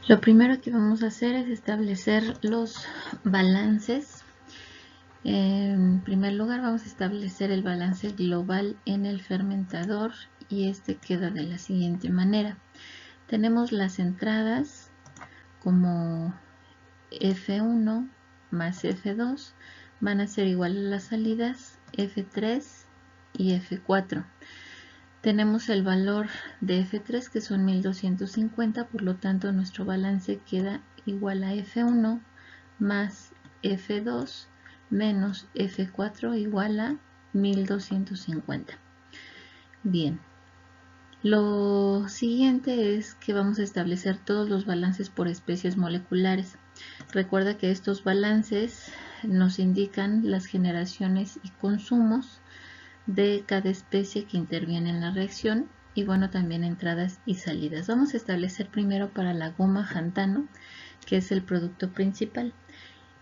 Lo primero que vamos a hacer es establecer los balances. En primer lugar vamos a establecer el balance global en el fermentador y este queda de la siguiente manera. Tenemos las entradas como F1 más F2 van a ser igual a las salidas F3 y F4. Tenemos el valor de F3 que son 1250, por lo tanto nuestro balance queda igual a F1 más F2 menos F4 igual a 1250. Bien, lo siguiente es que vamos a establecer todos los balances por especies moleculares. Recuerda que estos balances nos indican las generaciones y consumos de cada especie que interviene en la reacción y bueno, también entradas y salidas. Vamos a establecer primero para la goma xantano, que es el producto principal,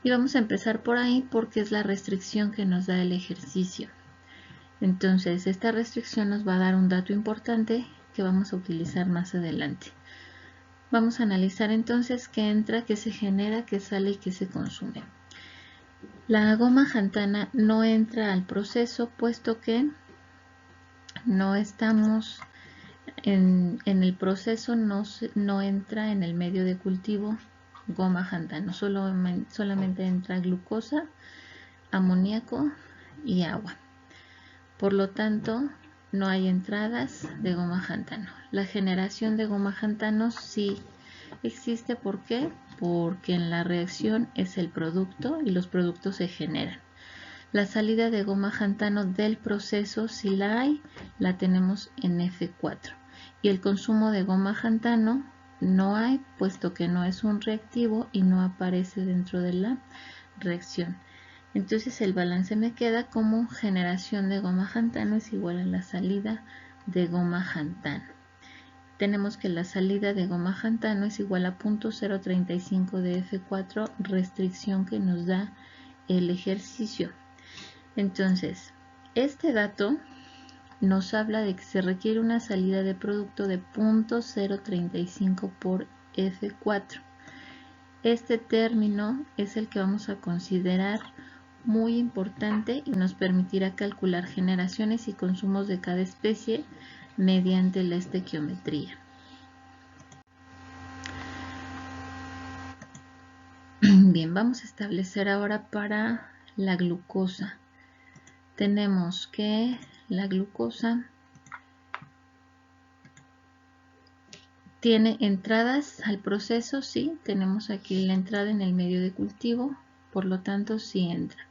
y vamos a empezar por ahí porque es la restricción que nos da el ejercicio. Entonces esta restricción nos va a dar un dato importante que vamos a utilizar más adelante. Vamos a analizar entonces qué entra, qué se genera, qué sale y qué se consume. La goma xantana no entra al proceso puesto que no estamos en el proceso, no entra en el medio de cultivo goma xantano, solamente entra glucosa, amoníaco y agua. Por lo tanto, no hay entradas de goma xantano. La generación de goma xantano sí existe. ¿Por qué? Porque en la reacción es el producto y los productos se generan. La salida de goma xantano del proceso, si la hay, la tenemos en F4. Y el consumo de goma xantano no hay, puesto que no es un reactivo y no aparece dentro de la reacción. Entonces el balance me queda como generación de goma xantano es igual a la salida de goma xantano. Tenemos que la salida de goma xantano es igual a 0.035 de F4, restricción que nos da el ejercicio. Entonces, este dato nos habla de que se requiere una salida de producto de 0.035 por F4. Este término es el que vamos a considerar muy importante y nos permitirá calcular generaciones y consumos de cada especie mediante la estequiometría. Bien, vamos a establecer ahora para la glucosa. Tenemos que la glucosa tiene entradas al proceso, sí, tenemos aquí la entrada en el medio de cultivo, por lo tanto sí entra.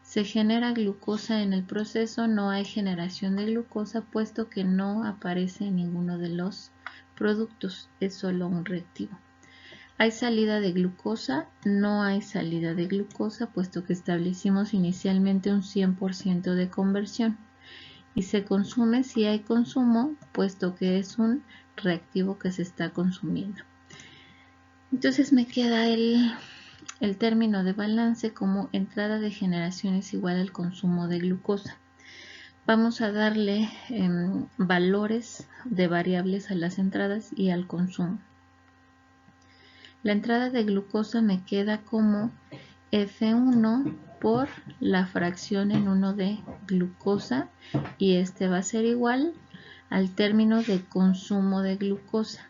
Se genera glucosa en el proceso, no hay generación de glucosa puesto que no aparece en ninguno de los productos, es solo un reactivo. ¿Hay salida de glucosa? No hay salida de glucosa puesto que establecimos inicialmente un 100% de conversión. Y se consume si hay consumo, puesto que es un reactivo que se está consumiendo. Entonces me queda el término de balance como entrada de generación es igual al consumo de glucosa. Vamos a darle valores de variables a las entradas y al consumo. La entrada de glucosa me queda como F1 por la fracción en 1 de glucosa y este va a ser igual al término de consumo de glucosa.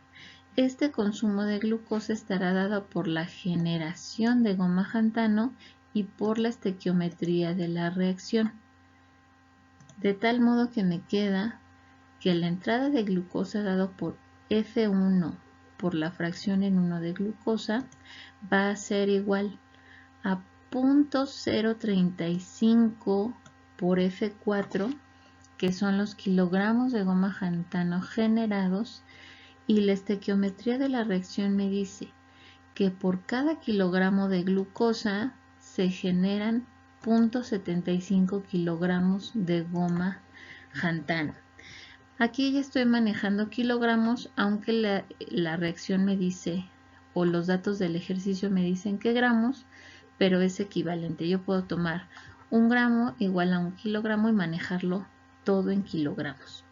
Este consumo de glucosa estará dado por la generación de goma xantano y por la estequiometría de la reacción. De tal modo que me queda que la entrada de glucosa dado por F1 por la fracción en 1 de glucosa va a ser igual a 0.035 por F4, que son los kilogramos de goma xantano generados, y la estequiometría de la reacción me dice que por cada kilogramo de glucosa se generan 0.75 kilogramos de goma xantano. Aquí ya estoy manejando kilogramos, aunque la reacción me dice, o los datos del ejercicio me dicen que gramos, pero es equivalente. Yo puedo tomar 1 gramo igual a 1 kilogramo y manejarlo todo en kilogramos.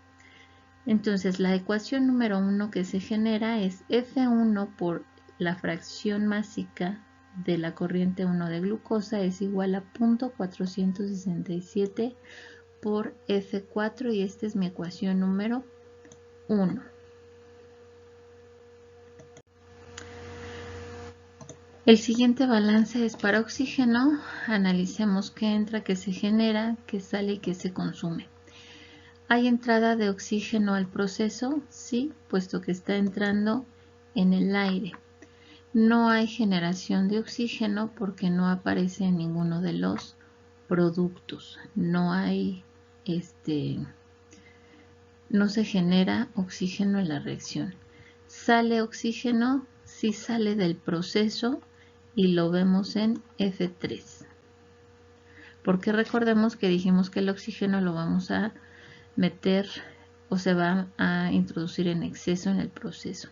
Entonces la ecuación número 1 que se genera es F1 por la fracción másica de la corriente 1 de glucosa es igual a 0.467 por F4 y esta es mi ecuación número 1. El siguiente balance es para oxígeno. Analicemos qué entra, qué se genera, qué sale y qué se consume. ¿Hay entrada de oxígeno al proceso? Sí, puesto que está entrando en el aire. No hay generación de oxígeno porque no aparece en ninguno de los productos. No se genera oxígeno en la reacción. ¿Sale oxígeno? Sí sale del proceso y lo vemos en F3. Porque recordemos que dijimos que el oxígeno lo vamos a meter o se va a introducir en exceso en el proceso.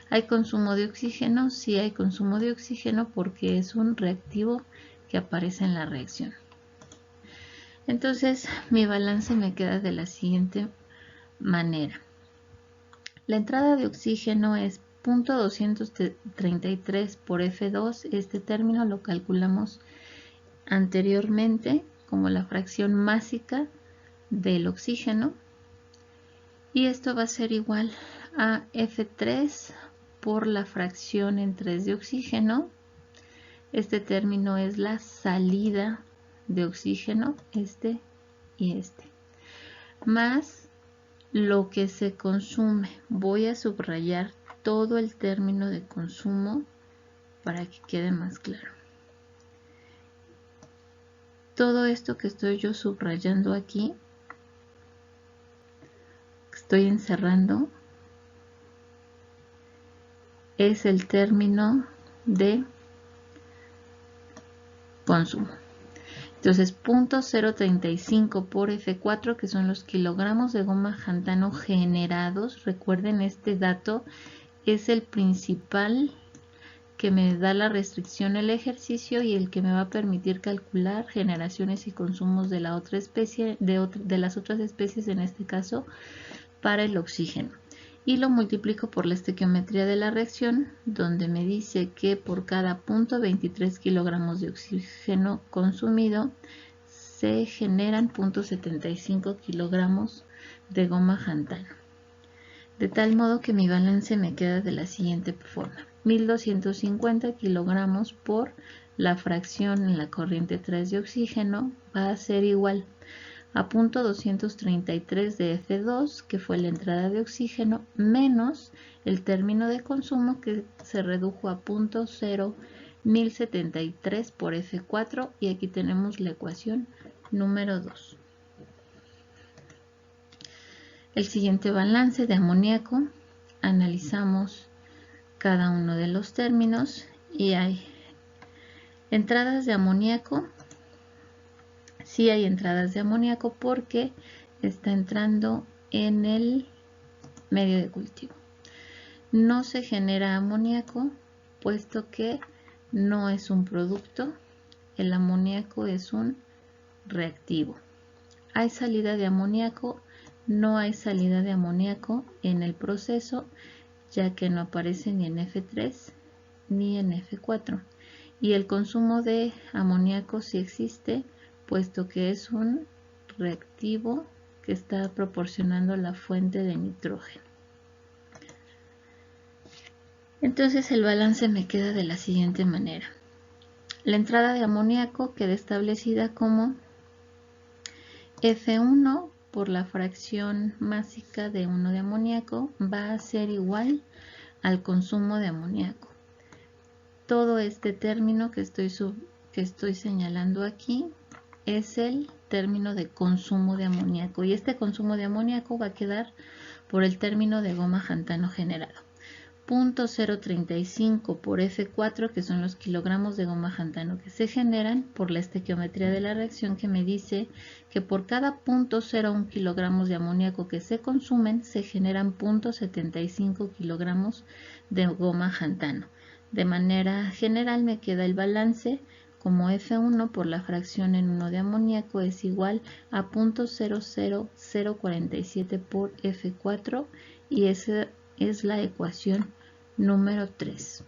¿Hay consumo de oxígeno? Sí hay consumo de oxígeno porque es un reactivo que aparece en la reacción. Entonces mi balance me queda de la siguiente manera. La entrada de oxígeno es 0.233 por F2. Este término lo calculamos anteriormente como la fracción másica del oxígeno. Y esto va a ser igual a F3 por la fracción en 3 de oxígeno. Este término es la salida de oxígeno, este y este. Más lo que se consume. Voy a subrayar todo el término de consumo para que quede más claro. Todo esto que estoy yo subrayando aquí, que estoy encerrando, es el término de consumo. Entonces 0.035 por F4, que son los kilogramos de goma xantano generados. Recuerden, este dato es el principal que me da la restricción el ejercicio y el que me va a permitir calcular generaciones y consumos de la otra especie, de las otras especies, en este caso para el oxígeno. Y lo multiplico por la estequiometría de la reacción, donde me dice que por cada 0.23 kilogramos de oxígeno consumido se generan 0.75 kilogramos de goma xantano. De tal modo que mi balance me queda de la siguiente forma: 1250 kilogramos por la fracción en la corriente 3 de oxígeno va a ser igual a 0.233 de F2, que fue la entrada de oxígeno, menos el término de consumo, que se redujo a 0.1073 por F4, y aquí tenemos la ecuación número 2. El siguiente balance de amoníaco, analizamos cada uno de los términos y hay entradas de amoníaco. Sí hay entradas de amoníaco porque está entrando en el medio de cultivo. No se genera amoníaco puesto que no es un producto. El amoníaco es un reactivo. Hay salida de amoníaco, no hay salida de amoníaco en el proceso, ya que no aparece ni en F3 ni en F4. Y el consumo de amoníaco sí existe, puesto que es un reactivo que está proporcionando la fuente de nitrógeno. Entonces el balance me queda de la siguiente manera. La entrada de amoníaco queda establecida como F1 por la fracción másica de 1 de amoníaco va a ser igual al consumo de amoníaco. Todo este término que estoy señalando aquí es el término de consumo de amoníaco, y este consumo de amoníaco va a quedar por el término de goma xantano generado. 0.035 por F4, que son los kilogramos de goma xantano que se generan, por la estequiometría de la reacción, que me dice que por cada 0.01 kilogramos de amoníaco que se consumen, se generan 0.75 kilogramos de goma xantano. De manera general me queda el balance como F1 por la fracción en 1 de amoníaco es igual a 0.00047 por F4, y esa es la ecuación número 3.